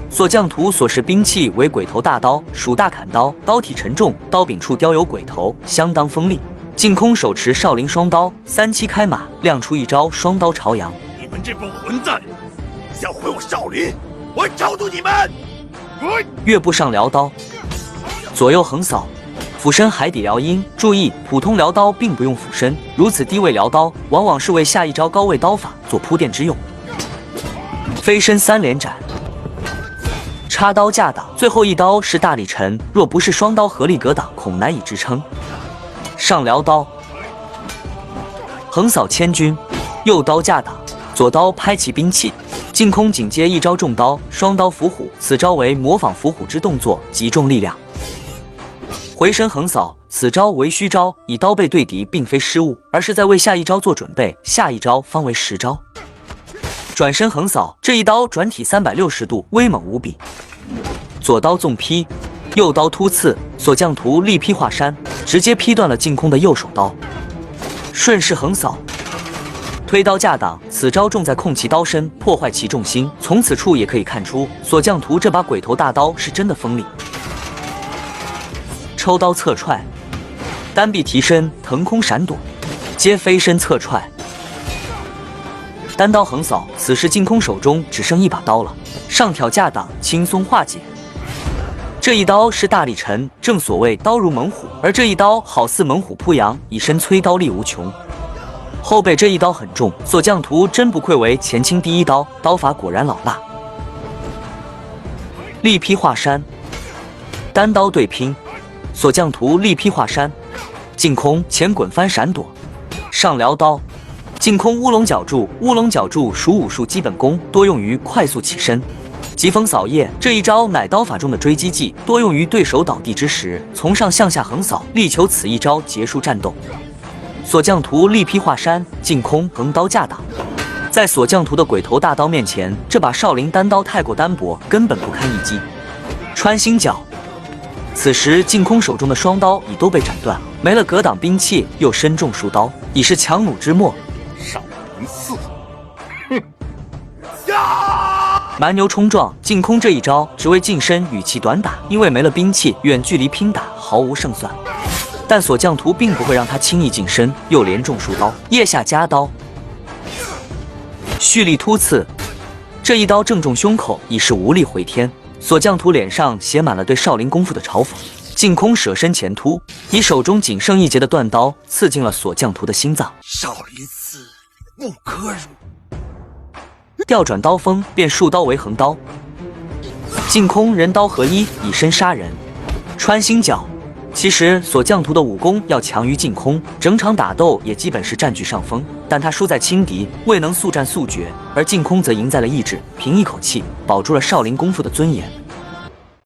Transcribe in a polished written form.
锁将图所持兵器为鬼头大刀、蜀大砍刀，刀体沉重，刀柄处雕有鬼头，相当锋利。净空手持少林双刀，三七开马，亮出一招双刀朝阳。你们这帮混蛋，想毁我少林，我找住你们！月步上撩刀，左右横扫，俯身海底撩阴。注意，普通撩刀并不用俯身，如此低位撩刀，往往是为下一招高位刀法做铺垫之用。飞身三连斩。插刀架挡，最后一刀是大力沉，若不是双刀合力格挡，恐难以支撑。上撩刀，横扫千军，右刀架挡，左刀拍其兵器。净空紧接一招重刀，双刀伏虎，此招为模仿伏虎之动作，集中力量。回身横扫，此招为虚招，以刀背对敌并非失误，而是在为下一招做准备，下一招方为实招。转身横扫，这一刀转体360度，威猛无比。左刀纵劈，右刀突刺，锁将图力劈华山，直接劈断了净空的右手刀。顺势横扫，推刀架挡，此招重在控其刀身，破坏其重心。从此处也可以看出，锁将图这把鬼头大刀是真的锋利。抽刀侧踹，单臂提身，腾空闪躲，接飞身侧踹。单刀横扫，此时净空手中只剩一把刀了，上挑架挡，轻松化解。这一刀是大力沉，正所谓刀如猛虎，而这一刀好似猛虎扑羊，以身催刀力无穷。后背这一刀很重，锁将图真不愧为前清第一刀，刀法果然老辣。力劈华山，单刀对拼，锁将图力劈华山，净空前滚翻闪躲，上撩刀。净空乌龙绞柱，乌龙绞柱属武术基本功，多用于快速起身。疾风扫叶这一招乃刀法中的追击技，多用于对手倒地之时，从上向下横扫，力求此一招结束战斗。锁将图力劈华山，净空横刀架挡。在锁将图的鬼头大刀面前，这把少林单刀太过单薄，根本不堪一击。穿心脚，此时净空手中的双刀已都被斩断，没了格挡兵器，又身中数刀，已是强弩之末。少林寺，哼！呀！蛮牛冲撞，净空这一招只为近身与其短打，因为没了兵器，远距离拼打毫无胜算。但锁将图并不会让他轻易近身，又连中数刀，腋下夹刀，蓄力突刺，这一刀正中胸口，已是无力回天。锁将图脸上写满了对少林功夫的嘲讽。净空舍身前突，以手中仅剩一截的断刀刺进了锁将图的心脏。少林寺不可辱！调转刀锋，变数刀为横刀。净空人刀合一，以身杀人。穿心脚。其实锁将图的武功要强于净空，整场打斗也基本是占据上风，但他输在轻敌，未能速战速决，而净空则赢在了意志，凭一口气保住了少林功夫的尊严。